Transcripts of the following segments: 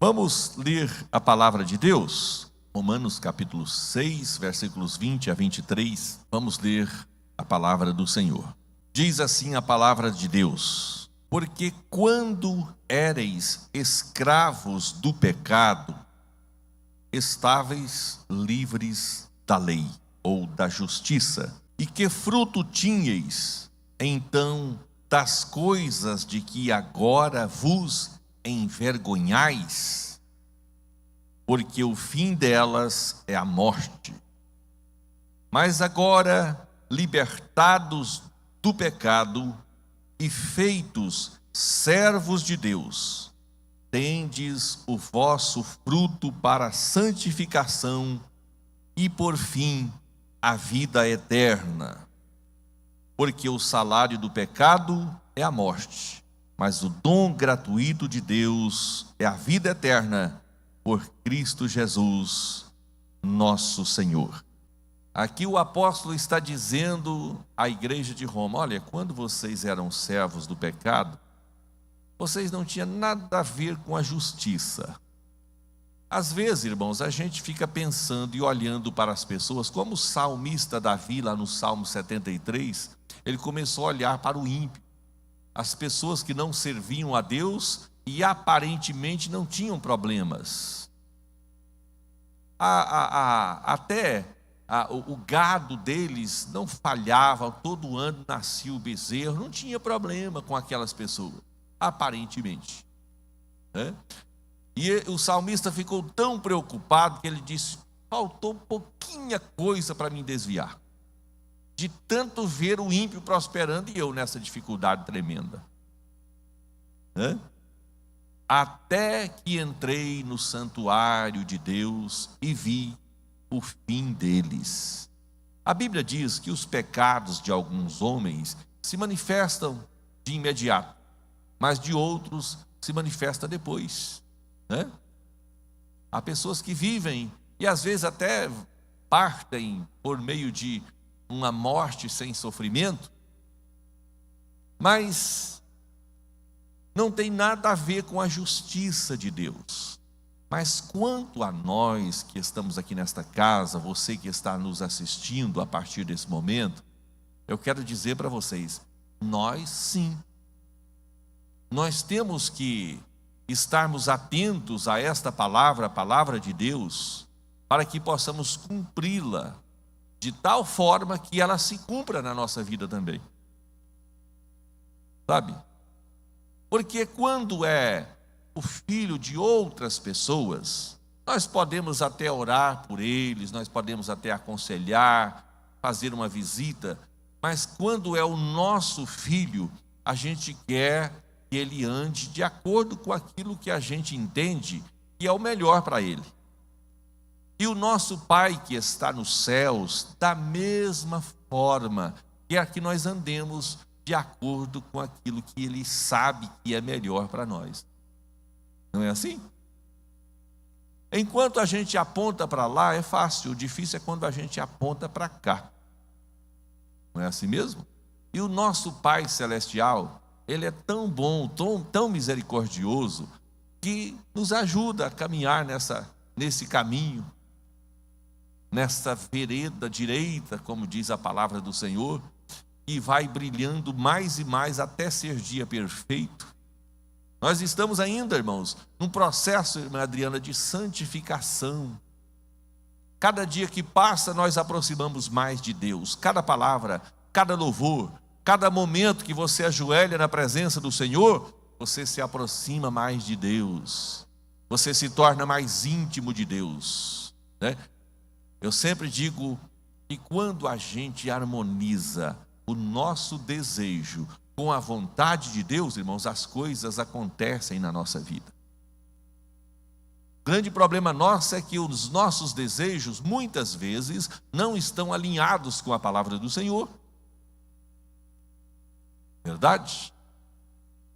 Vamos ler a palavra de Deus, Romanos capítulo 6, versículos 20 a 23. Vamos ler a palavra do Senhor. Diz assim a palavra de Deus: porque quando éreis escravos do pecado, estáveis livres da lei, ou da justiça. E que fruto tinhais, então, das coisas de que agora vos envergonhais? Porque o fim delas é a morte. Mas agora, libertados do pecado e feitos servos de Deus, tendes o vosso fruto para a santificação e, por fim, a vida eterna. Porque o salário do pecado é a morte, mas o dom gratuito de Deus é a vida eterna por Cristo Jesus, nosso Senhor. Aqui o apóstolo está dizendo à igreja de Roma: olha, quando vocês eram servos do pecado, vocês não tinham nada a ver com a justiça. Às vezes, irmãos, a gente fica pensando e olhando para as pessoas, como o salmista Davi, lá no Salmo 73, ele começou a olhar para o ímpio, as pessoas que não serviam a Deus e aparentemente não tinham problemas. O gado deles não falhava, todo ano nascia o bezerro, não tinha problema com aquelas pessoas, aparentemente, né? E o salmista ficou tão preocupado que ele disse: faltou pouquinha coisa para me desviar, de tanto ver o ímpio prosperando e eu nessa dificuldade tremenda, né? Até que entrei no santuário de Deus e vi o fim deles. A Bíblia diz que os pecados de alguns homens se manifestam de imediato, mas de outros se manifesta depois, né? Há pessoas que vivem e às vezes até partem por meio de uma morte sem sofrimento, mas não tem nada a ver com a justiça de Deus. Mas quanto a nós que estamos aqui nesta casa, você que está nos assistindo a partir desse momento, eu quero dizer para vocês, nós sim, nós temos que estarmos atentos a esta palavra, a palavra de Deus, para que possamos cumpri-la de tal forma que ela se cumpra na nossa vida também. Sabe? Porque quando é o filho de outras pessoas, nós podemos até orar por eles, nós podemos até aconselhar, fazer uma visita, mas quando é o nosso filho, a gente quer que ele ande de acordo com aquilo que a gente entende que é o melhor para ele. E o nosso Pai que está nos céus, da mesma forma, quer que nós andemos de acordo com aquilo que Ele sabe que é melhor para nós. Não é assim? Enquanto a gente aponta para lá, é fácil, o difícil é quando a gente aponta para cá. Não é assim mesmo? E o nosso Pai Celestial, Ele é tão bom, tão misericordioso, que nos ajuda a caminhar nesse caminho, nessa vereda direita, como diz a palavra do Senhor, e vai brilhando mais e mais até ser dia perfeito. Nós estamos ainda, irmãos, num processo, irmã Adriana, de santificação. Cada dia que passa, nós aproximamos mais de Deus. Cada palavra, cada louvor, cada momento que você ajoelha na presença do Senhor, você se aproxima mais de Deus. Você se torna mais íntimo de Deus, né? Eu sempre digo que quando a gente harmoniza o nosso desejo com a vontade de Deus, irmãos, as coisas acontecem na nossa vida. O grande problema nosso é que os nossos desejos, muitas vezes, não estão alinhados com a palavra do Senhor. Verdade?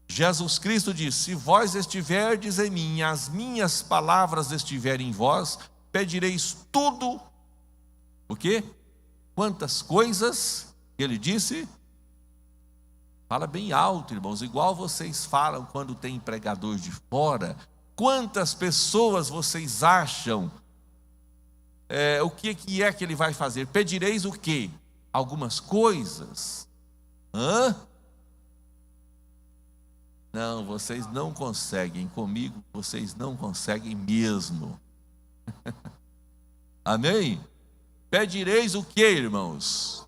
Jesus Cristo disse: se vós estiverdes em mim, as minhas palavras estiverem em vós, pedireis tudo. O quê? Quantas coisas Ele disse? Fala bem alto, irmãos, igual vocês falam quando tem pregador de fora, Quantas pessoas vocês acham? O que é que ele vai fazer? Pedireis o quê? Algumas coisas. Não, vocês não conseguem. Comigo, vocês não conseguem mesmo. Amém? Pedireis o quê, irmãos?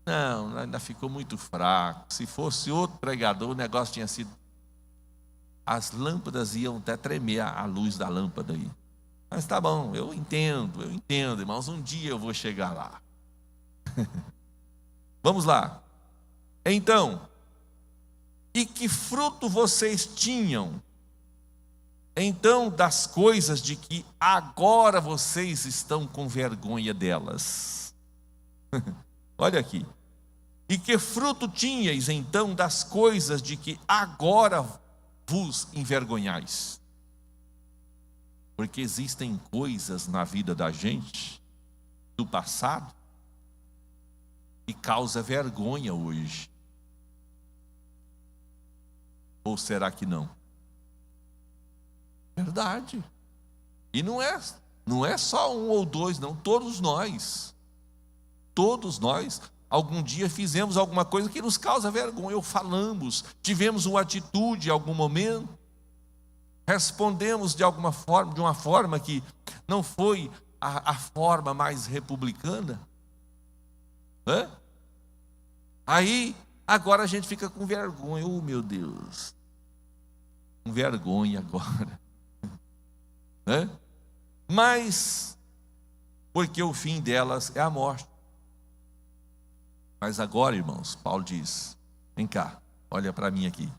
Não, ainda ficou muito fraco. Se fosse outro pregador, o negócio tinha sido... As lâmpadas iam até tremer, a luz da lâmpada aí. Mas tá bom, eu entendo, irmãos. Um dia eu vou chegar lá. Vamos lá. Então, e que fruto vocês tinham? Então, das coisas de que agora vocês estão com vergonha delas. Olha aqui. E que fruto tinhais então das coisas de que agora vos envergonhais? Porque existem coisas na vida da gente, do passado, que causa vergonha hoje. Ou será que não? Verdade. E não é só um ou dois, não. Todos nós, algum dia fizemos alguma coisa que nos causa vergonha, ou falamos, tivemos uma atitude em algum momento, respondemos de alguma forma, de uma forma que não foi a forma mais republicana. Aí, agora a gente fica com vergonha. Oh, meu Deus, com vergonha agora. Mas, porque o fim delas é a morte. Mas agora, irmãos, Paulo diz, vem cá, olha para mim aqui.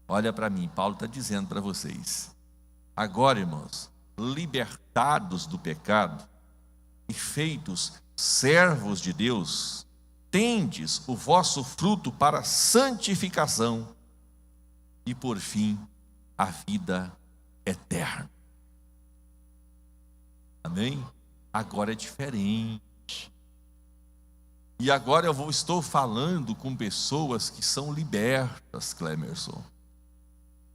Olha para mim, Paulo está dizendo para vocês. Agora, irmãos, libertados do pecado e feitos servos de Deus, tendes o vosso fruto para a santificação e, por fim, a vida eterna. Amém? Agora é diferente. E agora estou falando com pessoas que são libertas, Clemerson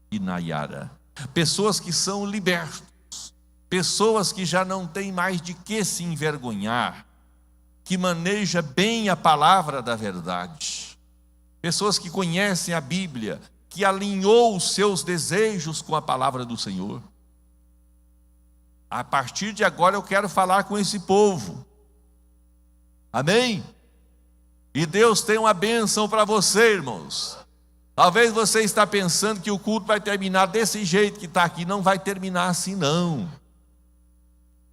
e Nayara. Pessoas que são libertos. Pessoas que já não têm mais de que se envergonhar. Que maneja bem a palavra da verdade. Pessoas que conhecem a Bíblia. Que alinhou os seus desejos com a palavra do Senhor. A partir de agora eu quero falar com esse povo. Amém? E Deus tem uma bênção para você, irmãos. Talvez você está pensando que o culto vai terminar desse jeito que está aqui. Não vai terminar assim, não.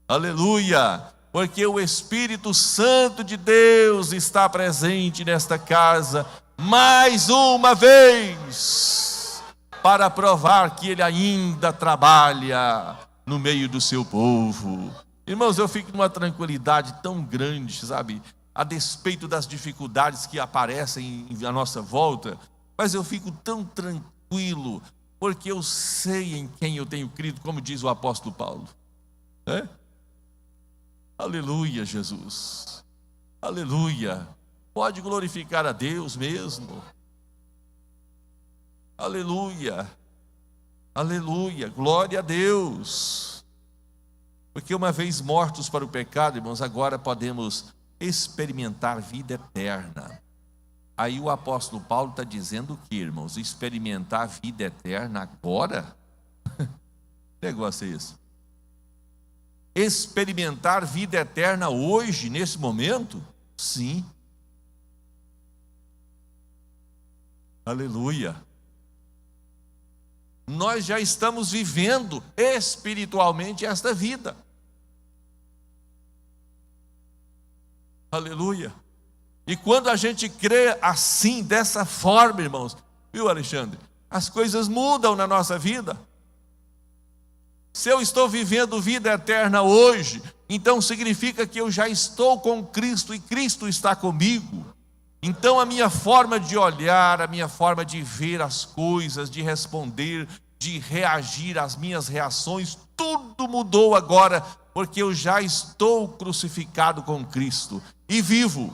Aleluia! Porque o Espírito Santo de Deus está presente nesta casa mais uma vez, para provar que Ele ainda trabalha no meio do seu povo. Irmãos, eu fico numa tranquilidade tão grande, sabe? A despeito das dificuldades que aparecem à nossa volta, mas eu fico tão tranquilo, porque eu sei em quem eu tenho crido, como diz o apóstolo Paulo. Aleluia, Jesus. Aleluia. Pode glorificar a Deus mesmo. Aleluia. Aleluia. Glória a Deus. Porque uma vez mortos para o pecado, irmãos, agora podemos experimentar vida eterna. Aí o apóstolo Paulo está dizendo o que, irmãos? Experimentar a vida eterna agora? Que negócio é esse? Experimentar vida eterna hoje, nesse momento? Sim. Aleluia. Nós já estamos vivendo espiritualmente esta vida. Aleluia. E quando a gente crê assim, dessa forma, irmãos, viu, Alexandre? As coisas mudam na nossa vida. Se eu estou vivendo vida eterna hoje, então significa que eu já estou com Cristo e Cristo está comigo. Então a minha forma de olhar, a minha forma de ver as coisas, de responder, de reagir, as minhas reações, tudo mudou agora, porque eu já estou crucificado com Cristo e vivo.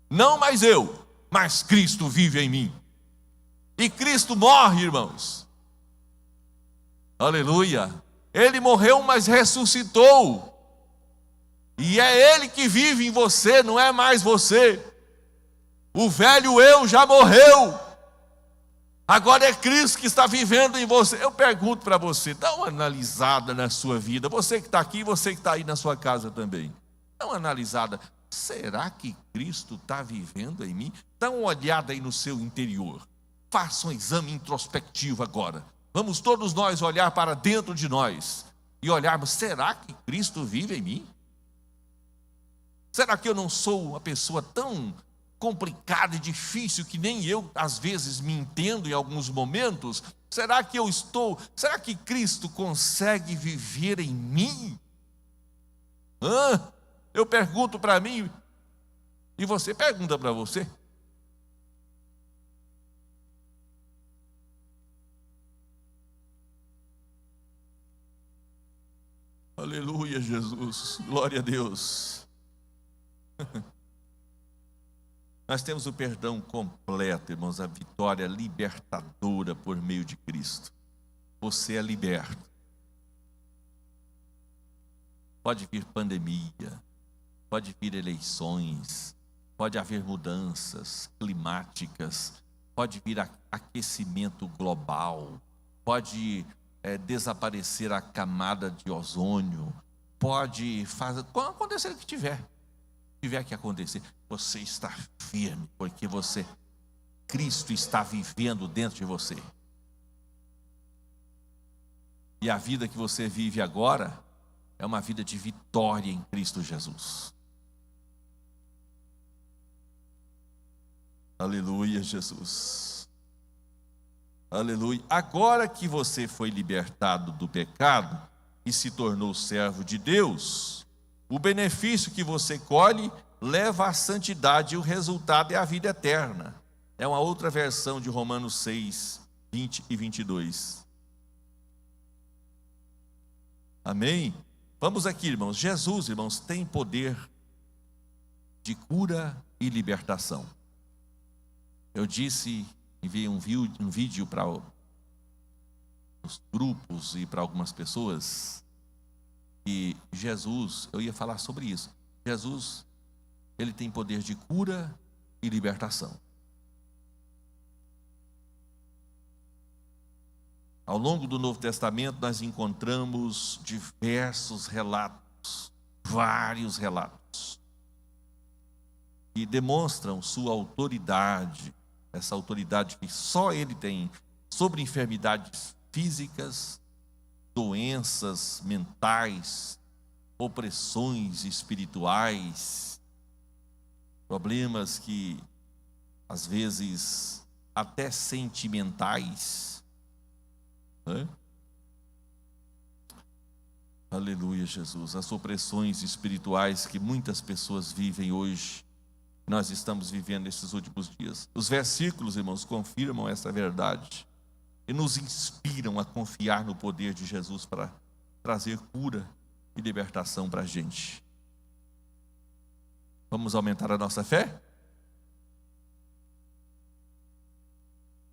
Não mais eu, mas Cristo vive em mim. E Cristo morre, irmãos. Aleluia. Ele morreu, mas ressuscitou. E é Ele que vive em você, não é mais você. O velho eu já morreu. Agora é Cristo que está vivendo em você. Eu pergunto para você, dá uma analisada na sua vida. Você que está aqui, você que está aí na sua casa também. Dá uma analisada. Será que Cristo está vivendo em mim? Dá uma olhada aí no seu interior. Faça um exame introspectivo agora. Vamos todos nós olhar para dentro de nós e olharmos, será que Cristo vive em mim? Será que eu não sou uma pessoa tão complicada e difícil que nem eu às vezes me entendo em alguns momentos? Será que Cristo consegue viver em mim? Eu pergunto para mim e você pergunta para você. Aleluia, Jesus, glória a Deus. Nós temos o perdão completo, irmãos, a vitória libertadora por meio de Cristo. Você é liberto. Pode vir pandemia, pode vir eleições, pode haver mudanças climáticas, pode vir aquecimento global, pode desaparecer a camada de ozônio, pode acontecer o que tiver que acontecer, você está firme, porque Cristo está vivendo dentro de você. E a vida que você vive agora é uma vida de vitória em Cristo Jesus. Aleluia, Jesus. Aleluia. Agora que você foi libertado do pecado e se tornou servo de Deus, o benefício que você colhe leva à santidade e o resultado é a vida eterna. É uma outra versão de Romanos 6, 20 e 22. Amém? Vamos aqui, irmãos. Jesus, irmãos, tem poder de cura e libertação. Eu enviei um vídeo para os grupos e para algumas pessoas. E Jesus, eu ia falar sobre isso. Jesus, ele tem poder de cura e libertação. Ao longo do Novo Testamento, nós encontramos diversos relatos, vários relatos, que demonstram sua autoridade, essa autoridade que só ele tem, sobre enfermidades físicas, doenças mentais, opressões espirituais, problemas que, às vezes, até sentimentais. Aleluia, Jesus. As opressões espirituais que muitas pessoas vivem hoje, nós estamos vivendo nesses últimos dias. Os versículos, irmãos, confirmam essa verdade e nos inspiram a confiar no poder de Jesus para trazer cura e libertação para a gente. Vamos aumentar a nossa fé?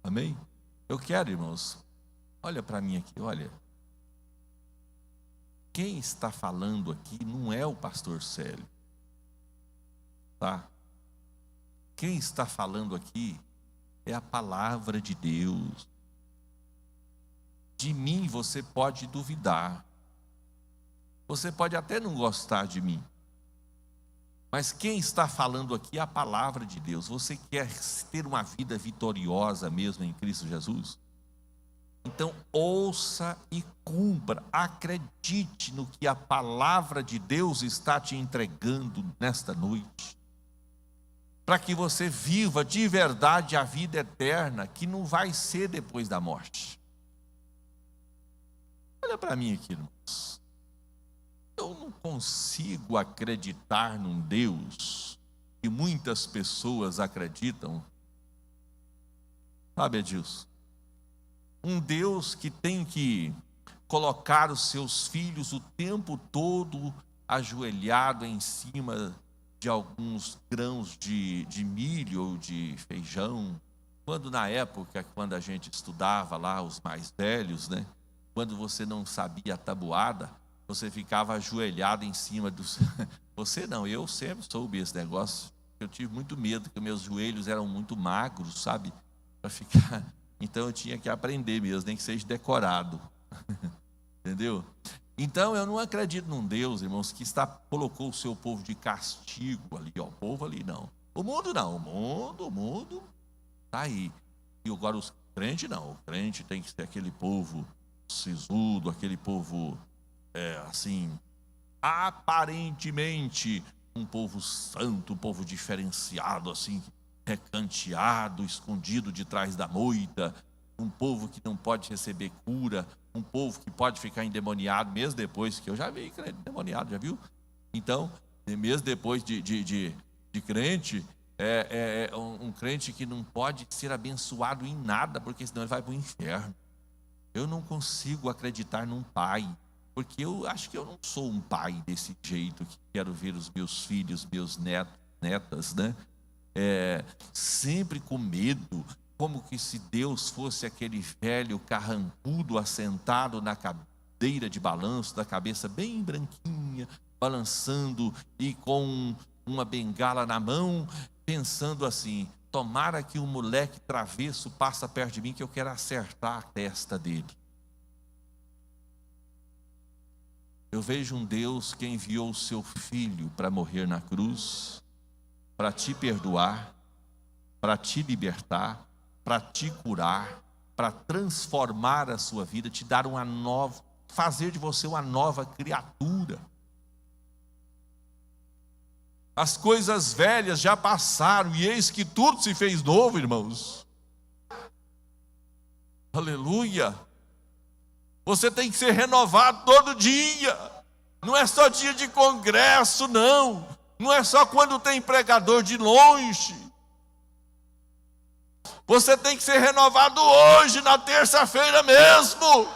Amém? Eu quero, irmãos, olha para mim aqui, olha. Quem está falando aqui não é o pastor Célio, tá? Quem está falando aqui é a palavra de Deus. De mim você pode duvidar. Você pode até não gostar de mim. Mas quem está falando aqui é a palavra de Deus. Você quer ter uma vida vitoriosa mesmo em Cristo Jesus? Então ouça e cumpra, acredite no que a palavra de Deus está te entregando nesta noite, para que você viva de verdade a vida eterna, que não vai ser depois da morte. Olha para mim aqui, irmãos. Eu não consigo acreditar num Deus que muitas pessoas acreditam. Sabe, Edilson? Um Deus que tem que colocar os seus filhos o tempo todo ajoelhado em cima de alguns grãos de milho ou de feijão. Quando na época, quando a gente estudava lá, os mais velhos, né? quando você não sabia a tabuada, você ficava ajoelhado em cima dos... Você não, eu sempre soube esse negócio. Eu tive muito medo, porque meus joelhos eram muito magros, sabe? Para ficar... Então eu tinha que aprender mesmo, nem que seja decorado. Entendeu? Então eu não acredito num Deus, irmãos, que colocou o seu povo de castigo ali, ó. O povo ali não. O mundo não, o mundo está aí. E agora os crentes não. O crente tem que ser aquele povo sisudo, aquele povo, assim, aparentemente um povo santo, um povo diferenciado, assim, recanteado, escondido de trás da moita, um povo que não pode receber cura, um povo que pode ficar endemoniado mesmo depois, que eu já vi crente endemoniado, já viu? Então, mesmo depois de crente, um crente que não pode ser abençoado em nada, porque senão ele vai para o inferno. Eu não consigo acreditar num pai, porque eu acho que eu não sou um pai desse jeito, que quero ver os meus filhos, meus netas, né? Sempre com medo, como que se Deus fosse aquele velho carrancudo assentado na cadeira de balanço, da cabeça bem branquinha, balançando e com uma bengala na mão, pensando assim: tomara que um moleque travesso passa perto de mim, que eu quero acertar a testa dele. Eu vejo um Deus que enviou o seu filho para morrer na cruz, para te perdoar, para te libertar, para te curar, para transformar a sua vida, te dar uma nova, fazer de você uma nova criatura. As coisas velhas já passaram e eis que tudo se fez novo, irmãos. Aleluia. Você tem que ser renovado todo dia. Não é só dia de congresso, não. Não é só quando tem pregador de longe. Você tem que ser renovado hoje, na terça-feira mesmo.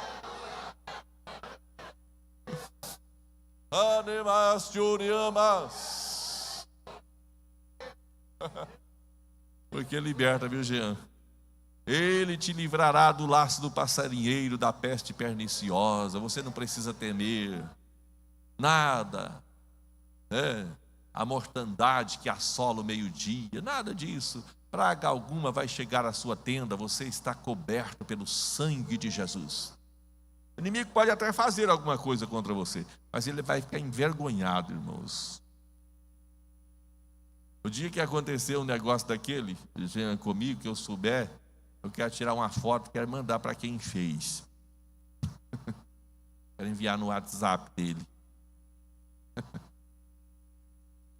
Animas, churiamas. Porque liberta, viu, Jean? Ele te livrará do laço do passarinheiro, da peste perniciosa. Você não precisa temer nada, a mortandade que assola o meio-dia, nada disso. Praga alguma vai chegar à sua tenda, você está coberto pelo sangue de Jesus. O inimigo pode até fazer alguma coisa contra você, mas ele vai ficar envergonhado, irmãos. O dia que aconteceu um negócio daquele, Jean, comigo, que eu souber, eu quero tirar uma foto, quero mandar para quem fez. Quero enviar no WhatsApp dele.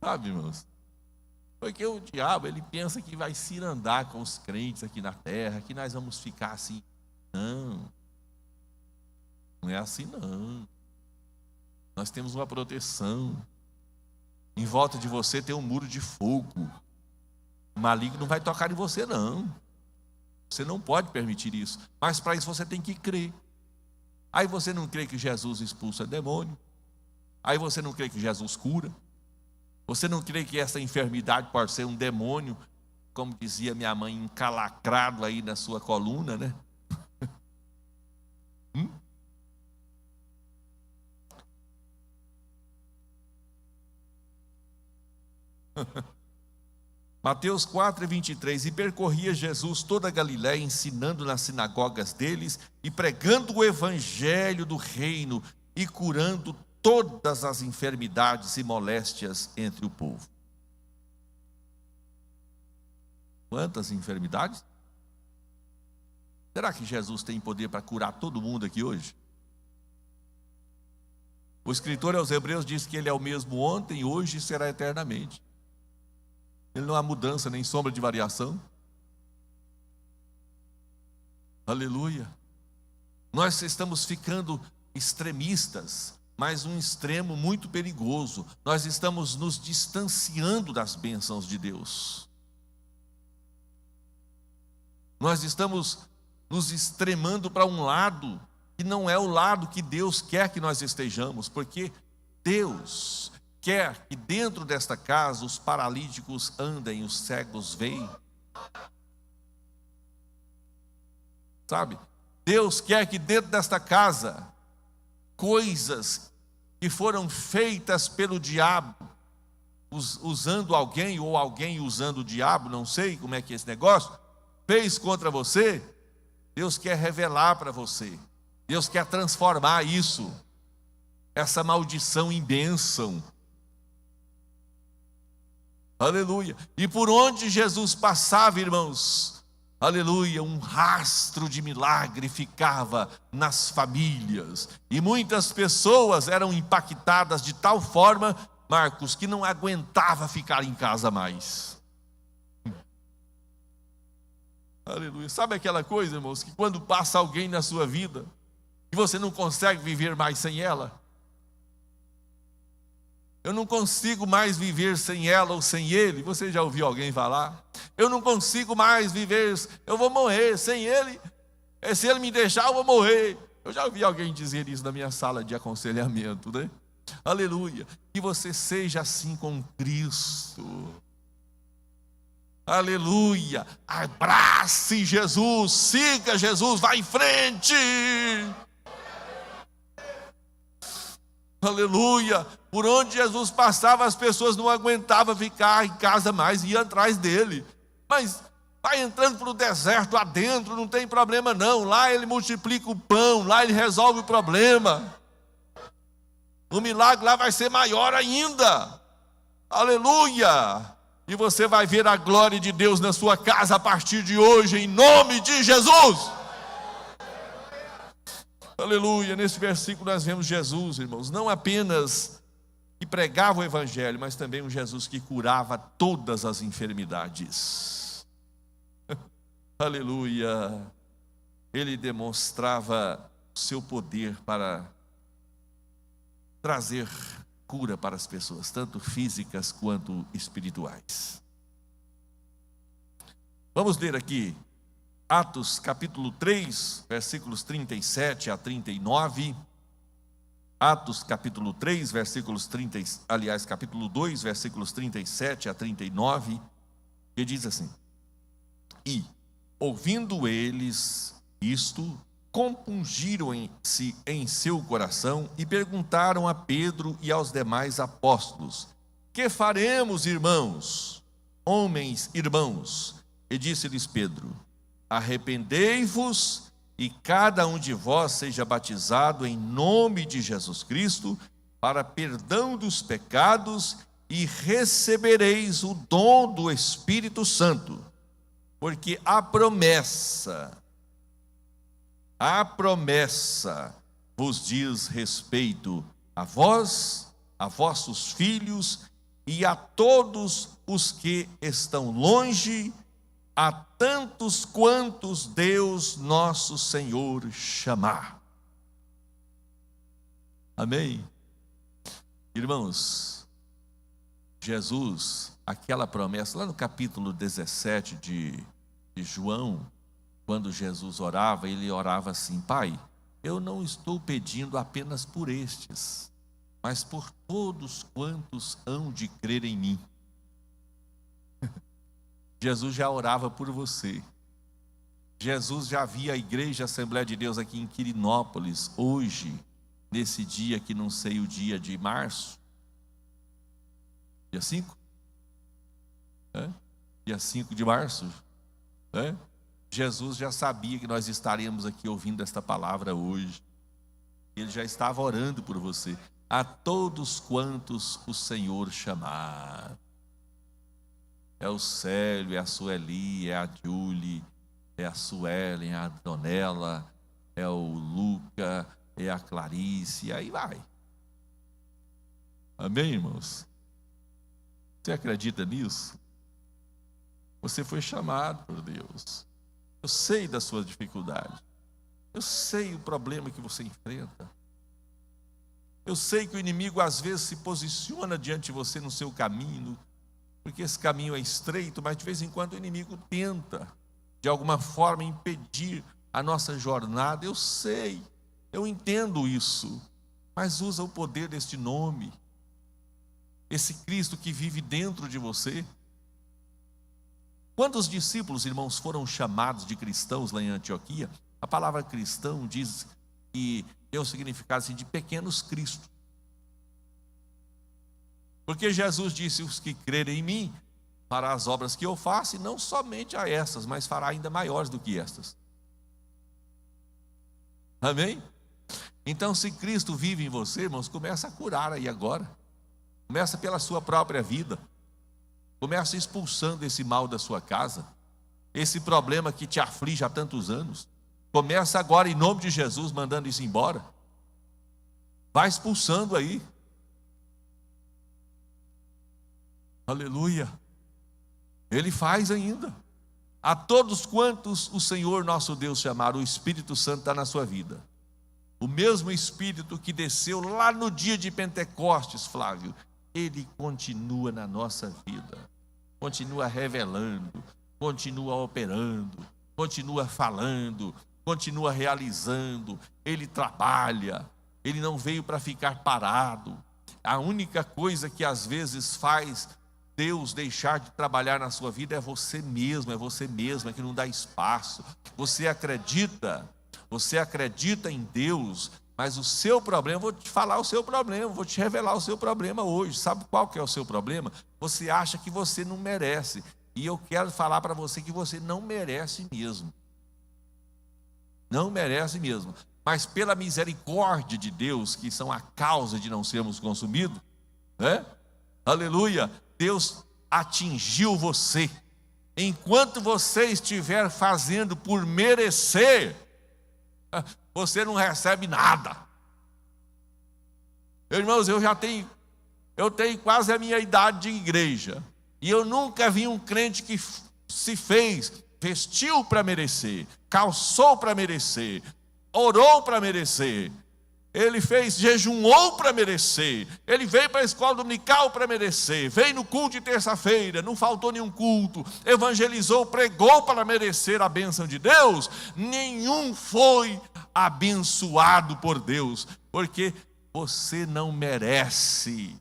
Sabe, irmãos? Porque o diabo, ele pensa que vai cirandar com os crentes aqui na terra, que nós vamos ficar assim. Não. Não é assim, não. Nós temos uma proteção. Em volta de você tem um muro de fogo. O maligno não vai tocar em você, não. Você não pode permitir isso. Mas para isso você tem que crer. Aí você não crê que Jesus expulsa demônio. Aí você não crê que Jesus cura. Você não crê que essa enfermidade pode ser um demônio, como dizia minha mãe, encalacrado aí na sua coluna, né? Mateus 4:23, e percorria Jesus toda a Galiléia, ensinando nas sinagogas deles e pregando o evangelho do reino e curando todas as enfermidades e moléstias entre o povo. Quantas enfermidades? Será que Jesus tem poder para curar todo mundo aqui hoje? O escritor aos Hebreus diz que ele é o mesmo ontem, hoje e será eternamente. Ele não há mudança nem sombra de variação. Aleluia. Nós estamos ficando extremistas, mas um extremo muito perigoso. Nós estamos nos distanciando das bênçãos de Deus. Nós estamos nos extremando para um lado que não é o lado que Deus quer que nós estejamos, porque Deus quer que dentro desta casa os paralíticos andem, os cegos veem. Sabe? Deus quer que dentro desta casa, coisas que foram feitas pelo diabo, usando alguém ou alguém usando o diabo, não sei como é que é esse negócio, fez contra você, Deus quer revelar para você. Deus quer transformar isso, essa maldição em bênção. Aleluia. E por onde Jesus passava, irmãos, aleluia, um rastro de milagre ficava nas famílias. E muitas pessoas eram impactadas de tal forma, Marcos, que não aguentava ficar em casa mais. Aleluia. Sabe aquela coisa, irmãos, que quando passa alguém na sua vida, e você não consegue viver mais sem ela? Eu não consigo mais viver sem ela ou sem ele. Você já ouviu alguém falar? Eu não consigo mais viver, eu vou morrer sem ele. Se ele me deixar, eu vou morrer. Eu já ouvi alguém dizer isso na minha sala de aconselhamento, né? Aleluia. Que você seja assim com Cristo. Aleluia. Abrace Jesus, siga Jesus, vá em frente. Aleluia. Por onde Jesus passava, as pessoas não aguentavam ficar em casa mais, iam atrás dele. Mas vai entrando para o deserto adentro, não tem problema não. Lá ele multiplica o pão, lá ele resolve o problema. O milagre lá vai ser maior ainda. Aleluia. E você vai ver a glória de Deus na sua casa a partir de hoje, em nome de Jesus. Aleluia. Nesse versículo nós vemos Jesus, irmãos, não apenas que pregava o evangelho, mas também um Jesus que curava todas as enfermidades. Aleluia. Ele demonstrava o seu poder para trazer cura para as pessoas, tanto físicas quanto espirituais. Vamos ler aqui Atos capítulo 3, versículos 37 a 39. Atos capítulo 3, versículos 30, aliás, capítulo 2, versículos 37 a 39, que diz assim: E, ouvindo eles isto, compungiram-se em seu coração e perguntaram a Pedro e aos demais apóstolos: Que faremos, irmãos? Homens, irmãos. E disse-lhes Pedro: Arrependei-vos e cada um de vós seja batizado em nome de Jesus Cristo para perdão dos pecados e recebereis o dom do Espírito Santo, porque a promessa vos diz respeito a vós, a vossos filhos e a todos os que estão longe, a tantos quantos Deus nosso Senhor chamar. Amém? Irmãos, Jesus, aquela promessa, lá no capítulo 17 de João, quando Jesus orava, ele orava assim: Pai, eu não estou pedindo apenas por estes, mas por todos quantos hão de crer em mim. Jesus já orava por você. Jesus já via a igreja Assembleia de Deus aqui em Quirinópolis, hoje, nesse dia que não sei o dia de março, dia 5? Dia 5 de março, Jesus já sabia que nós estaríamos aqui ouvindo esta palavra hoje. Ele já estava orando por você. A todos quantos o Senhor chamar. É o Célio, é a Sueli, é a Julie, é a Suelen, é a Donella, é o Luca, é a Clarice, e aí vai. Amém, irmãos? Você acredita nisso? Você foi chamado por Deus. Eu sei da sua dificuldade. Eu sei o problema que você enfrenta. Eu sei que o inimigo às vezes se posiciona diante de você no seu caminho, porque esse caminho é estreito, mas de vez em quando o inimigo tenta, de alguma forma, impedir a nossa jornada. Eu sei, eu entendo isso, mas usa o poder deste nome, esse Cristo que vive dentro de você. Quantos discípulos, irmãos, foram chamados de cristãos lá em Antioquia? A palavra cristão diz que tem o significado assim, de pequenos cristos. Porque Jesus disse: os que crerem em mim fará as obras que eu faço, e não somente a essas, mas fará ainda maiores do que estas. Amém? Então, se Cristo vive em você, irmãos, começa a curar aí agora. Começa pela sua própria vida. Começa expulsando esse mal da sua casa, esse problema que te aflige há tantos anos. Começa agora, em nome de Jesus, mandando isso embora. Vai expulsando aí. Aleluia. Ele faz ainda. A todos quantos o Senhor nosso Deus chamar, o Espírito Santo está na sua vida. O mesmo Espírito que desceu lá no dia de Pentecostes, Flávio, ele continua na nossa vida. Continua revelando, continua operando, continua falando, continua realizando. Ele trabalha, ele não veio para ficar parado. A única coisa que às vezes faz Deus deixar de trabalhar na sua vida é você mesmo, é que não dá espaço. Você acredita em Deus, mas o seu problema, eu vou te falar o seu problema, vou te revelar o seu problema hoje. Sabe qual que é o seu problema? Você acha que você não merece, e eu quero falar para você que você não merece mesmo. Não merece mesmo, mas pela misericórdia de Deus, que são a causa de não sermos consumidos, né? Aleluia, Deus atingiu você. Enquanto você estiver fazendo por merecer, você não recebe nada. Irmãos, eu tenho quase a minha idade de igreja, e eu nunca vi um crente que se vestiu para merecer, calçou para merecer, orou para merecer. Ele jejuou para merecer. Ele veio para a escola dominical para merecer. Veio no culto de terça-feira, não faltou nenhum culto. Evangelizou, pregou para merecer a bênção de Deus. Nenhum foi abençoado por Deus, porque você não merece.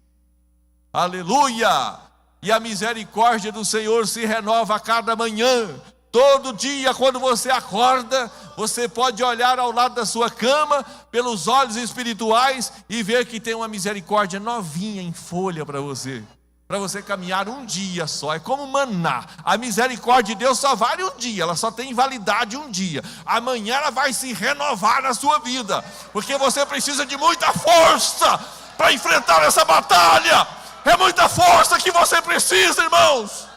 Aleluia! E a misericórdia do Senhor se renova a cada manhã. Todo dia, quando você acorda, você pode olhar ao lado da sua cama, pelos olhos espirituais, e ver que tem uma misericórdia novinha em folha para você caminhar um dia só. É como maná. A misericórdia de Deus só vale um dia, ela só tem validade um dia. Amanhã ela vai se renovar na sua vida, porque você precisa de muita força para enfrentar essa batalha. É muita força que você precisa, irmãos.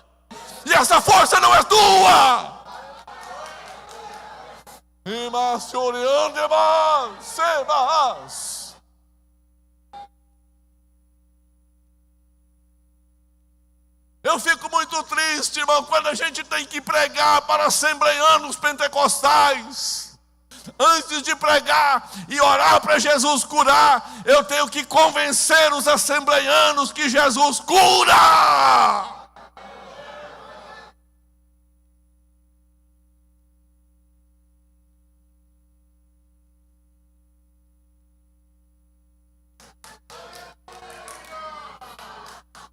E essa força não é tua. Eu fico muito triste, irmão, quando a gente tem que pregar para assembleanos pentecostais. Antes de pregar e orar para Jesus curar, eu tenho que convencer os assembleanos que Jesus cura.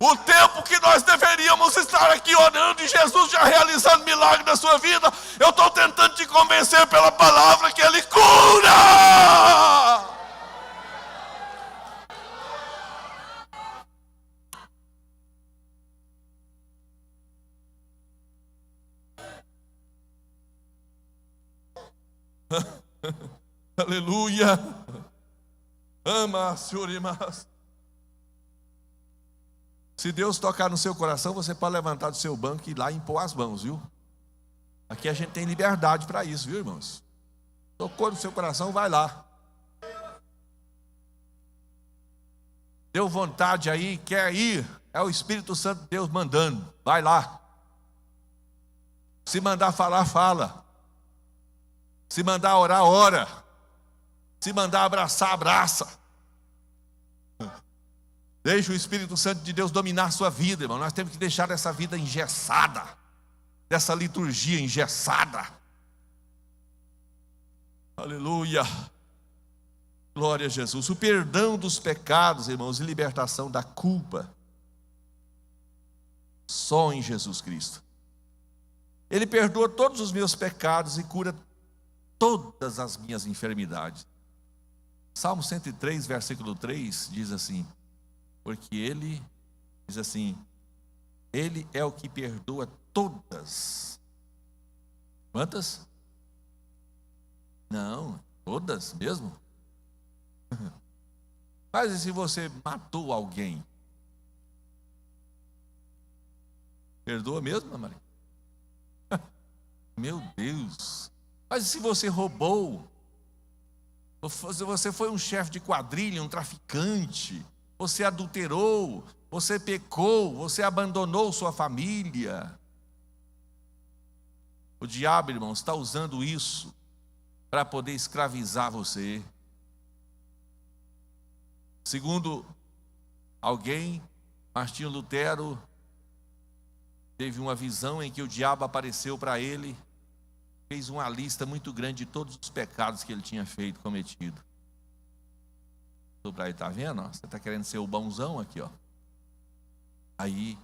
O tempo que nós deveríamos estar aqui orando e Jesus já realizando milagre na sua vida, eu estou tentando te convencer pela palavra que Ele cura. Aleluia. Ama, Senhor, irmãs. Se Deus tocar no seu coração, você pode levantar do seu banco e ir lá e impor as mãos, viu? Aqui a gente tem liberdade para isso, viu, irmãos? Tocou no seu coração, vai lá. Deu vontade aí, quer ir, é o Espírito Santo de Deus mandando, vai lá. Se mandar falar, fala. Se mandar orar, ora. Se mandar abraçar, abraça. Deixe o Espírito Santo de Deus dominar a sua vida, irmão. Nós temos que deixar essa vida engessada, dessa liturgia engessada. Aleluia. Glória a Jesus. O perdão dos pecados, irmãos, e libertação da culpa, só em Jesus Cristo. Ele perdoa todos os meus pecados e cura todas as minhas enfermidades. Salmo 103, versículo 3 diz assim: porque ele, diz assim, ele é o que perdoa todas. Quantas? Não, todas mesmo? Mas e se você matou alguém? Perdoa mesmo, Maria? Meu Deus! Mas e se você roubou? Se você foi um chefe de quadrilha, um traficante, você adulterou, você pecou, você abandonou sua família. O diabo, irmãos, está usando isso para poder escravizar você. Segundo alguém, Martinho Lutero teve uma visão em que o diabo apareceu para ele, fez uma lista muito grande de todos os pecados que ele tinha feito, cometido. Para aí, está vendo? Você está querendo ser o bonzão aqui, ó. Aí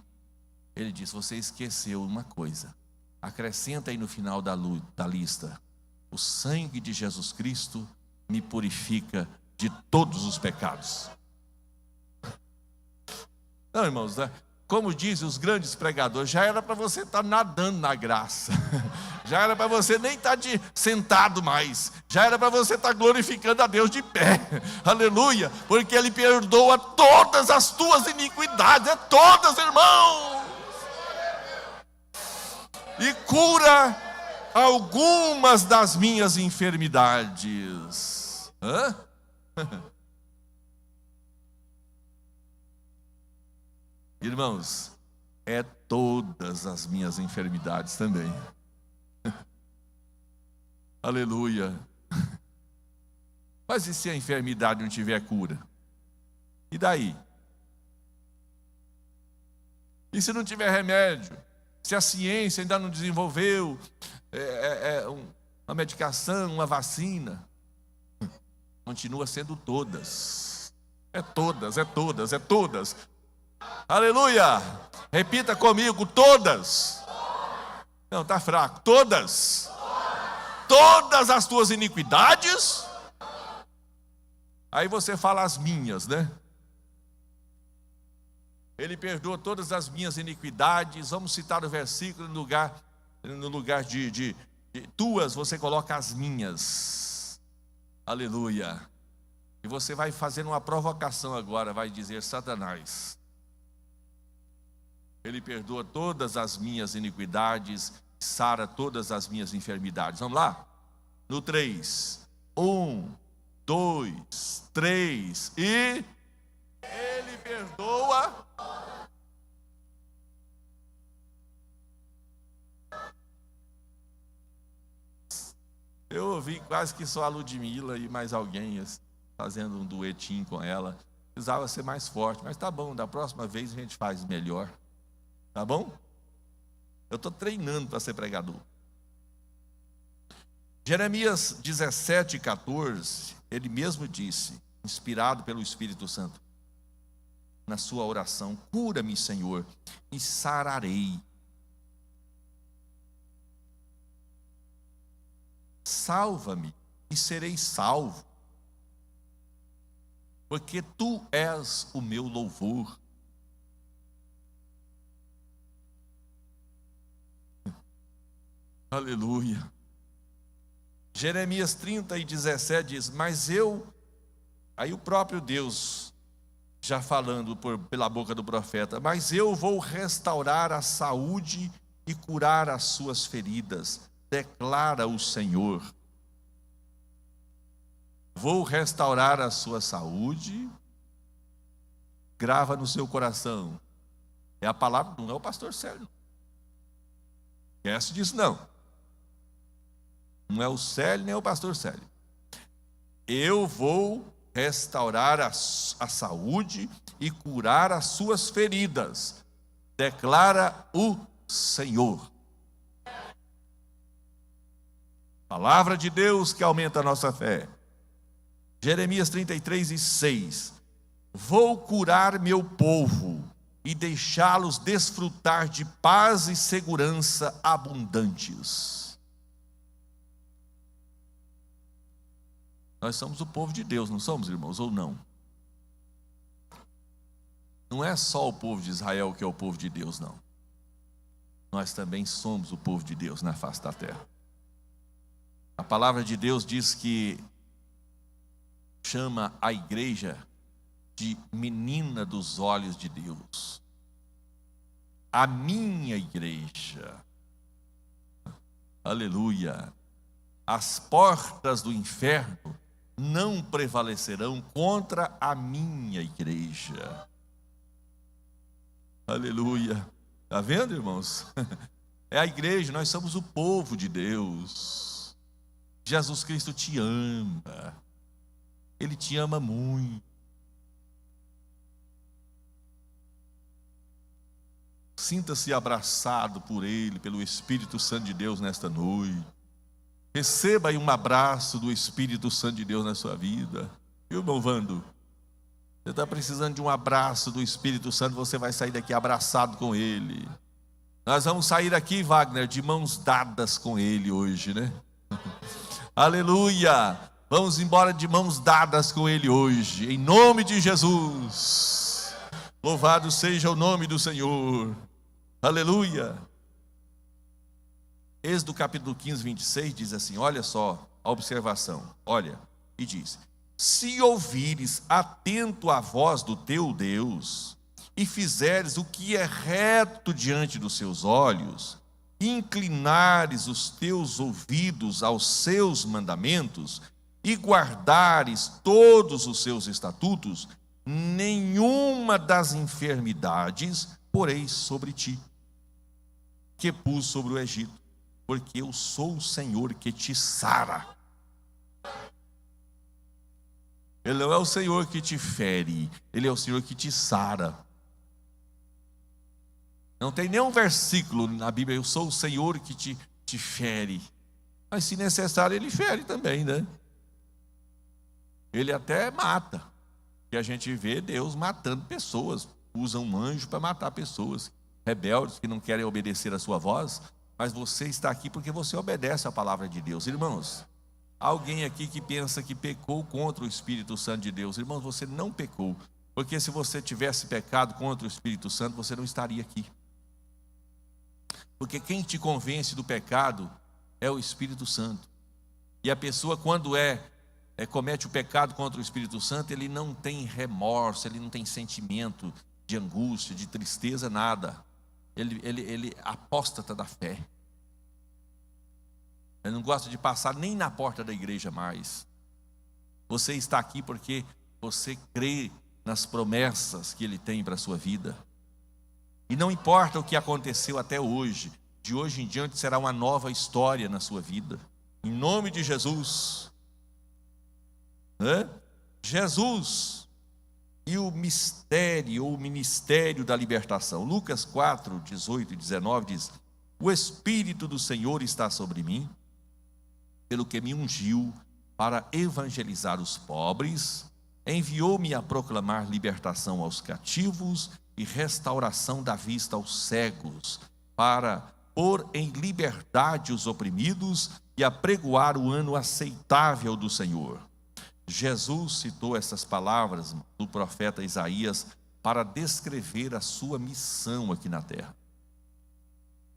ele disse: você esqueceu uma coisa, acrescenta aí no final da lista: o sangue de Jesus Cristo me purifica de todos os pecados. Não, irmãos, né? Como dizem os grandes pregadores, já era para você estar nadando na graça, já era para você nem estar sentado mais, já era para você estar glorificando a Deus de pé, aleluia, porque Ele perdoa todas as tuas iniquidades, todas, irmãos, e cura algumas das minhas enfermidades. Hã? Irmãos, é todas as minhas enfermidades também. Aleluia. Mas e se a enfermidade não tiver cura? E daí? E se não tiver remédio? Se a ciência ainda não desenvolveu uma medicação, uma vacina? Continua sendo todas. É todas, é todas, é todas. Aleluia! Repita comigo: todas. Não, está fraco. Todas. Todas as tuas iniquidades. Aí você fala as minhas, né? Ele perdoa todas as minhas iniquidades. Vamos citar o versículo, no lugar de tuas, você coloca as minhas. Aleluia. E você vai fazer uma provocação agora, vai dizer: Satanás, Ele perdoa todas as minhas iniquidades, sara todas as minhas enfermidades. Vamos lá? No 3. 1, 2, 3. E Ele perdoa. Eu ouvi quase que só a Ludmila e mais alguém fazendo um duetinho com ela. Precisava ser mais forte, mas tá bom, da próxima vez a gente faz melhor. Tá bom? Eu estou treinando para ser pregador. Jeremias 17:14, ele mesmo disse, inspirado pelo Espírito Santo, na sua oração: cura-me, Senhor, e sararei. Salva-me e serei salvo, porque tu és o meu louvor. Aleluia. Jeremias 30:17 diz: mas eu, aí o próprio Deus já falando pela boca do profeta: mas eu vou restaurar a saúde e curar as suas feridas, declara o Senhor. Vou restaurar a sua saúde. Grava no seu coração, é a palavra, não é o pastor Célio. Esquece disso não. Não é o Célio nem o pastor Célio. Eu vou restaurar a saúde e curar as suas feridas, declara o Senhor. Palavra de Deus que aumenta a nossa fé. Jeremias 33:6. Vou curar meu povo e deixá-los desfrutar de paz e segurança abundantes. Nós somos o povo de Deus, não somos, irmãos, ou não? Não é só o povo de Israel que é o povo de Deus, não. Nós também somos o povo de Deus na face da terra. A palavra de Deus diz que chama a igreja de menina dos olhos de Deus. A minha igreja. Aleluia. As portas do inferno não prevalecerão contra a minha igreja. Aleluia. Está vendo, irmãos? É a igreja, nós somos o povo de Deus. Jesus Cristo te ama. Ele te ama muito. Sinta-se abraçado por Ele, pelo Espírito Santo de Deus nesta noite. Receba aí um abraço do Espírito Santo de Deus na sua vida. Viu, irmão Vando? Você está precisando de um abraço do Espírito Santo, você vai sair daqui abraçado com Ele. Nós vamos sair daqui, Wagner, de mãos dadas com Ele hoje, né? Aleluia! Vamos embora de mãos dadas com Ele hoje, em nome de Jesus. Louvado seja o nome do Senhor. Aleluia! Êxodo capítulo 15, 26 diz assim, olha só a observação, olha, e diz: se ouvires atento a voz do teu Deus, e fizeres o que é reto diante dos seus olhos, e inclinares os teus ouvidos aos seus mandamentos, e guardares todos os seus estatutos, nenhuma das enfermidades porei sobre ti, que pus sobre o Egito, porque eu sou o Senhor que te sara. Ele não é o Senhor que te fere, Ele é o Senhor que te sara. Não tem nenhum versículo na Bíblia, eu sou o Senhor que te fere. Mas se necessário, Ele fere também, né? Ele até mata. E a gente vê Deus matando pessoas. Usa um anjo para matar pessoas rebeldes que não querem obedecer a sua voz. Mas você está aqui porque você obedece a palavra de Deus. Irmãos, alguém aqui que pensa que pecou contra o Espírito Santo de Deus. Irmãos, você não pecou. Porque se você tivesse pecado contra o Espírito Santo, você não estaria aqui. Porque quem te convence do pecado é o Espírito Santo. E a pessoa, quando comete o pecado contra o Espírito Santo, ele não tem remorso, ele não tem sentimento de angústia, de tristeza, nada. Ele apóstata da fé. Ele não gosta de passar nem na porta da igreja mais. Você está aqui porque você crê nas promessas que Ele tem para a sua vida. E não importa o que aconteceu até hoje, de hoje em diante será uma nova história na sua vida. Em nome de Jesus. Jesus e o mistério ou ministério da libertação. Lucas 4, 18 e 19 diz: o Espírito do Senhor está sobre mim, pelo que me ungiu para evangelizar os pobres, enviou-me a proclamar libertação aos cativos e restauração da vista aos cegos, para pôr em liberdade os oprimidos e apregoar o ano aceitável do Senhor. Jesus citou essas palavras do profeta Isaías para descrever a sua missão aqui na terra.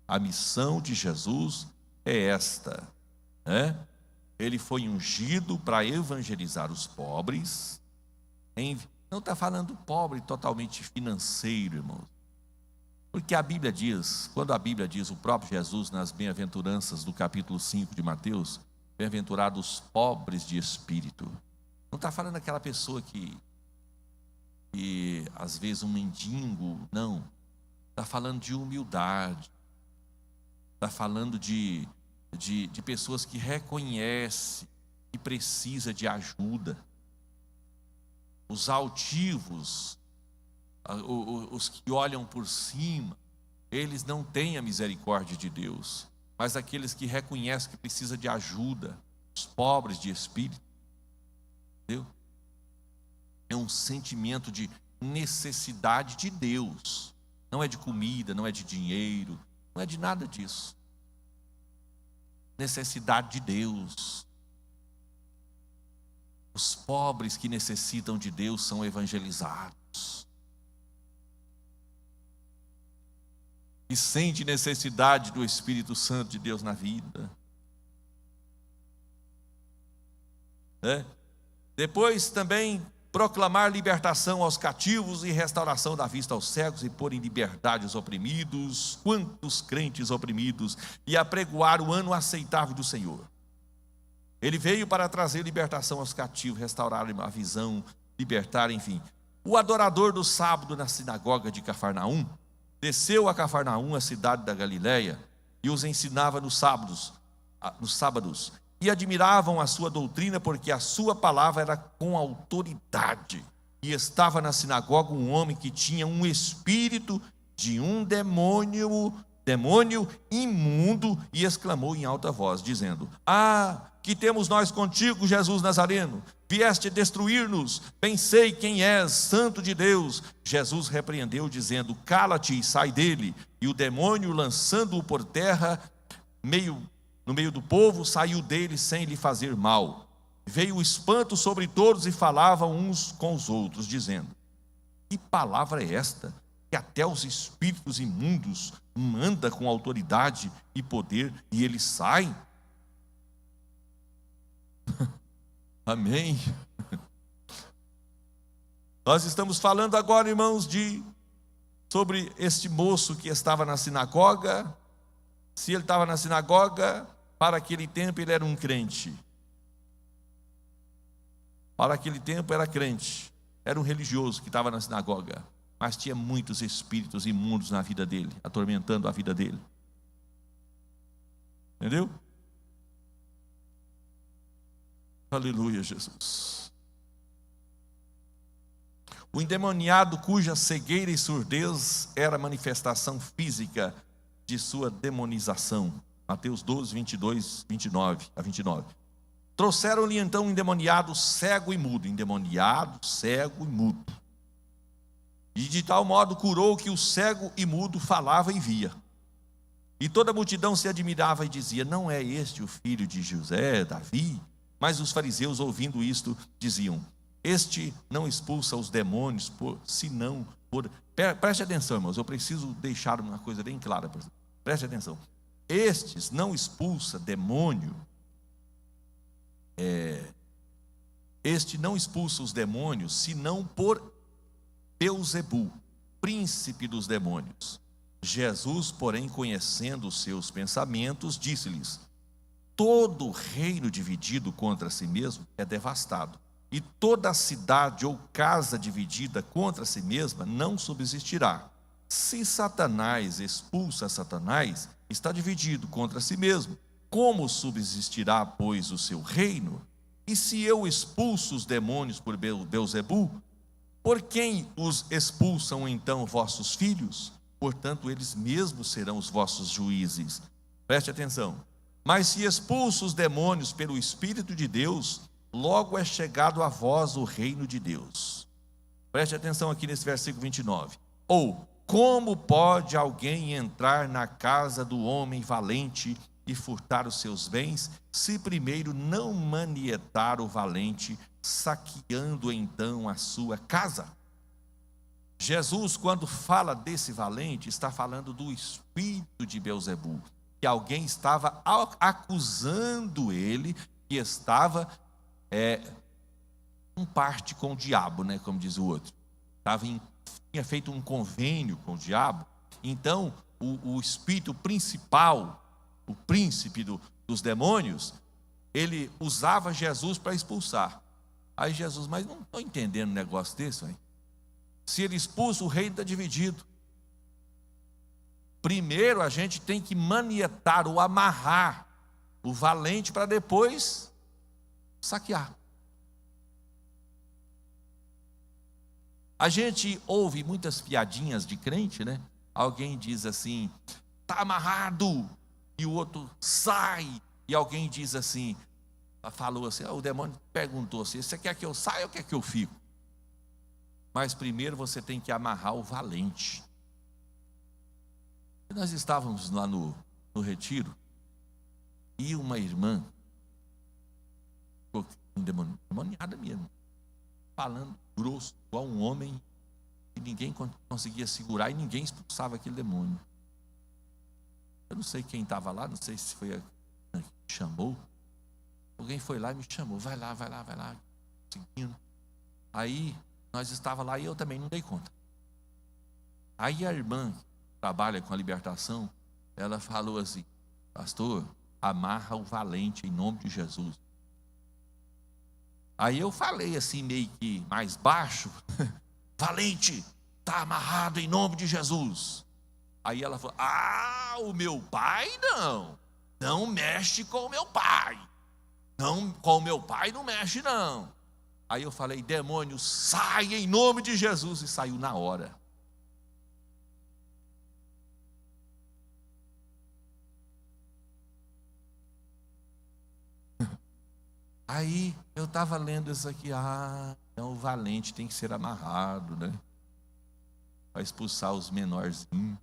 A missão de Jesus é esta, né? Ele foi ungido para evangelizar os pobres. Não está falando pobre totalmente financeiro, irmãos. Porque a Bíblia diz, quando a Bíblia diz, o próprio Jesus nas bem-aventuranças do capítulo 5 de Mateus, bem-aventurados os pobres de espírito. Não está falando aquela pessoa que às vezes um mendigo, não. Está falando de humildade. Está falando de pessoas que reconhecem que precisa de ajuda. Os altivos, os que olham por cima, eles não têm a misericórdia de Deus. Mas aqueles que reconhecem que precisa de ajuda, os pobres de espírito, entendeu? É um sentimento de necessidade de Deus. Não é de comida, não é de dinheiro, não é de nada disso. Necessidade de Deus. Os pobres que necessitam de Deus são evangelizados. E sente necessidade do Espírito Santo de Deus na vida. Depois também proclamar libertação aos cativos e restauração da vista aos cegos e pôr em liberdade os oprimidos, quantos crentes oprimidos, e apregoar o ano aceitável do Senhor. Ele veio para trazer libertação aos cativos, restaurar a visão, libertar, enfim. O adorador do sábado na sinagoga de Cafarnaum desceu a Cafarnaum, a cidade da Galileia, e os ensinava nos sábados, e admiravam a sua doutrina, porque a sua palavra era com autoridade. E estava na sinagoga um homem que tinha um espírito de um demônio imundo, e exclamou em alta voz, dizendo: que temos nós contigo, Jesus Nazareno? Vieste destruir-nos, bem sei quem és, santo de Deus. Jesus repreendeu, dizendo: cala-te e sai dele. E o demônio, lançando-o por terra, no meio do povo, saiu dele sem lhe fazer mal. Veio o espanto sobre todos e falavam uns com os outros, dizendo: que palavra é esta, que até os espíritos imundos manda com autoridade e poder, e eles saem? Amém. Nós estamos falando agora, irmãos, sobre este moço que estava na sinagoga. Se ele estava na sinagoga, para aquele tempo ele era um crente. Para aquele tempo era crente, era um religioso que estava na sinagoga, mas tinha muitos espíritos imundos na vida dele, atormentando a vida dele. Entendeu? Aleluia, Jesus. O endemoniado, cuja cegueira e surdez era manifestação física de sua demonização. Mateus 12, 22, 29 a 29. Trouxeram-lhe então um endemoniado cego e mudo. Endemoniado, cego e mudo. E de tal modo curou que o cego e mudo falava e via. E toda a multidão se admirava e dizia: não é este o filho de José, Davi? Mas os fariseus, ouvindo isto, diziam: este não expulsa os demônios, senão por... Preste atenção, irmãos, eu preciso deixar uma coisa bem clara. Preste atenção. Estes não expulsa demônio. Este não expulsa os demônios, senão por Beelzebul, príncipe dos demônios. Jesus, porém, conhecendo os seus pensamentos, disse-lhes: todo reino dividido contra si mesmo é devastado, e toda cidade ou casa dividida contra si mesma não subsistirá. Se Satanás expulsa Satanás, está dividido contra si mesmo. Como subsistirá, pois, o seu reino? E se eu expulso os demônios por Beelzebul, por quem os expulsam então vossos filhos? Portanto, eles mesmos serão os vossos juízes. Preste atenção. Mas se expulso os demônios pelo Espírito de Deus, logo é chegado a vós o reino de Deus. Preste atenção aqui nesse versículo 29. Ou, como pode alguém entrar na casa do homem valente e furtar os seus bens, se primeiro não manietar o valente, saqueando então a sua casa? Jesus, quando fala desse valente, está falando do espírito de Beelzebul, que alguém estava acusando ele, que estava em parte com o diabo, né, como diz o outro. Tinha feito um convênio com o diabo. Então, o espírito principal, o príncipe dos demônios, ele usava Jesus para expulsar. Aí Jesus: mas não estou entendendo um negócio desse, hein? Se ele expulsa, o reino está dividido. Primeiro a gente tem que manietar ou amarrar o valente para depois saquear. A gente ouve muitas piadinhas de crente, né? Alguém diz assim: está amarrado, e o outro sai. E alguém diz assim, falou assim, o demônio perguntou assim: você quer que eu saia ou quer que eu fico? Mas primeiro você tem que amarrar o valente. E nós estávamos lá no retiro, e uma irmã endemoniada mesmo, falando grosso, igual um homem, que ninguém conseguia segurar e ninguém expulsava aquele demônio. Eu não sei quem estava lá, não sei se foi a que me chamou. Alguém foi lá e me chamou, vai lá, seguindo. Aí nós estávamos lá e eu também não dei conta. Aí a irmã que trabalha com a libertação, ela falou assim: pastor, amarra o valente em nome de Jesus. Aí eu falei assim, meio que mais baixo: valente, está amarrado em nome de Jesus. Aí ela falou: o meu pai não mexe com o meu pai. Não, com o meu pai não mexe não. Aí eu falei: demônio, sai em nome de Jesus. E saiu na hora. Aí eu estava lendo isso aqui: então o valente tem que ser amarrado, né? Para expulsar os menorzinhos.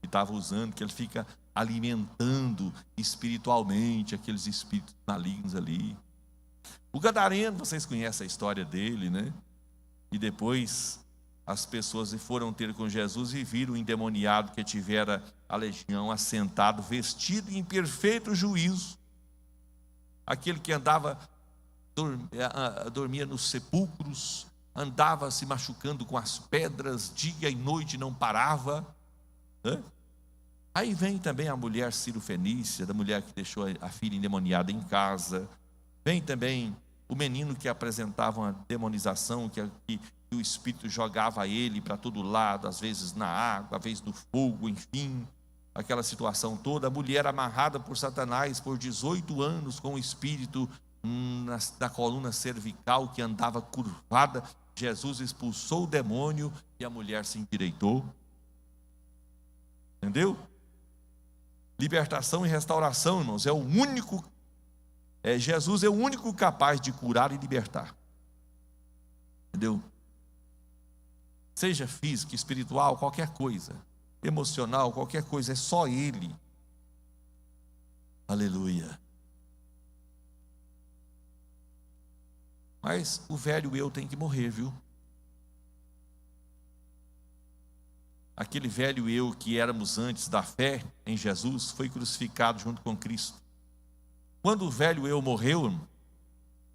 Que estava usando, que ele fica alimentando espiritualmente aqueles espíritos malignos ali. O gadareno, vocês conhecem a história dele, né? E depois as pessoas foram ter com Jesus e viram o endemoniado que tivera a legião assentado, vestido em perfeito juízo. Aquele que andava, dormia nos sepulcros, andava se machucando com as pedras, dia e noite não parava, né? Aí vem também a mulher cirofenícia, da mulher que deixou a filha endemoniada em casa. Vem também o menino que apresentava uma demonização, que o espírito jogava ele para todo lado, às vezes na água, às vezes no fogo, enfim, aquela situação toda. A mulher amarrada por Satanás por 18 anos com o espírito na coluna cervical, que andava curvada. Jesus expulsou o demônio e a mulher se endireitou. Entendeu? Libertação e restauração, irmãos, Jesus é o único capaz de curar e libertar. Entendeu? Seja físico, espiritual, qualquer coisa, emocional, qualquer coisa, é só Ele. Aleluia. Mas o velho eu tem que morrer, viu? Aquele velho eu que éramos antes da fé em Jesus foi crucificado junto com Cristo. Quando o velho eu morreu,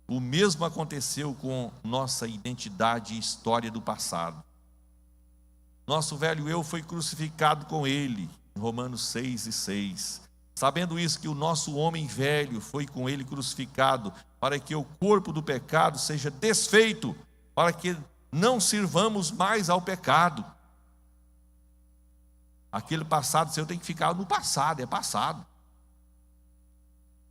o mesmo aconteceu com nossa identidade e história do passado. Nosso velho eu foi crucificado com Ele, em Romanos 6:6. Sabendo isso, que o nosso homem velho foi com Ele crucificado, para que o corpo do pecado seja desfeito, para que não sirvamos mais ao pecado. Aquele passado seu tem que ficar no passado, é passado.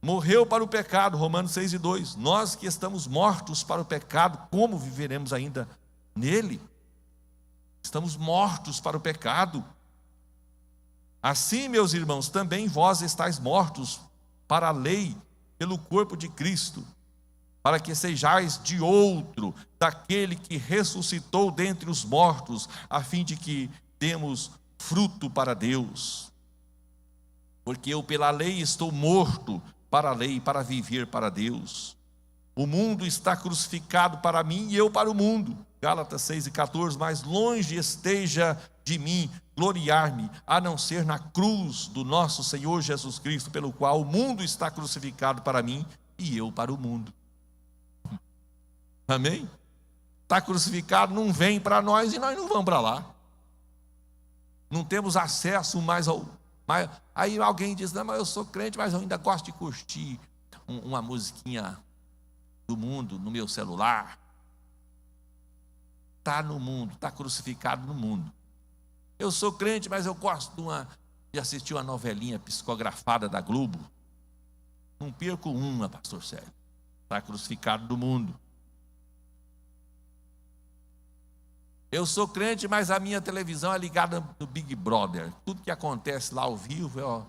Morreu para o pecado, Romanos 6:2. Nós que estamos mortos para o pecado, como viveremos ainda nele? Estamos mortos para o pecado. Assim, meus irmãos, também vós estáis mortos para a lei, pelo corpo de Cristo, para que sejais de outro, daquele que ressuscitou dentre os mortos, a fim de que demos fruto para Deus. Porque eu pela lei estou morto para a lei, para viver para Deus. O mundo está crucificado para mim e eu para o mundo. Gálatas 6:14. Mas longe esteja de mim gloriar-me, a não ser na cruz do nosso Senhor Jesus Cristo, pelo qual o mundo está crucificado para mim e eu para o mundo. Amém? Está crucificado, não vem para nós e nós não vamos para lá. Não temos acesso mais ao... Aí alguém diz: não, mas eu sou crente, mas eu ainda gosto de curtir uma musiquinha do mundo no meu celular. Está no mundo, está crucificado no mundo. Eu sou crente, mas eu gosto de assistir uma novelinha psicografada da Globo. Não perco uma, pastor Célio. Está crucificado no mundo. Eu sou crente, mas a minha televisão é ligada no Big Brother. Tudo que acontece lá ao vivo é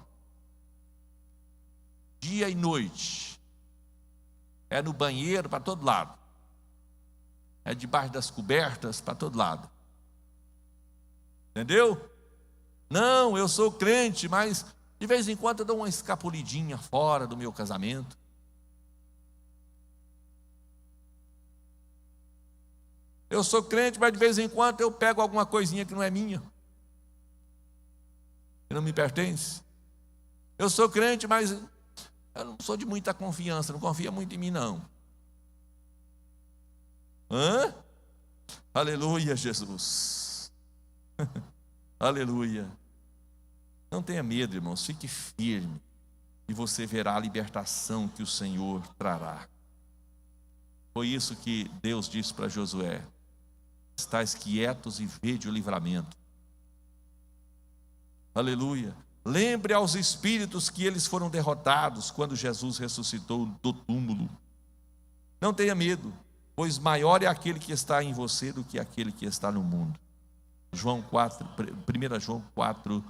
dia e noite. É no banheiro, para todo lado. É debaixo das cobertas, para todo lado. Entendeu? Não, eu sou crente, mas de vez em quando eu dou uma escapulidinha fora do meu casamento. Eu sou crente, mas de vez em quando eu pego alguma coisinha que não é minha, que não me pertence. Eu sou crente, mas eu não sou de muita confiança, não confia muito em mim, não. Hã? Aleluia, Jesus. Aleluia. Não tenha medo, irmãos, fique firme, e você verá a libertação que o Senhor trará. Foi isso que Deus disse para Josué: estais quietos e vede o livramento. Aleluia. Lembre aos espíritos que eles foram derrotados quando Jesus ressuscitou do túmulo. Não tenha medo, pois maior é aquele que está em você do que aquele que está no mundo. 1 João 4:4.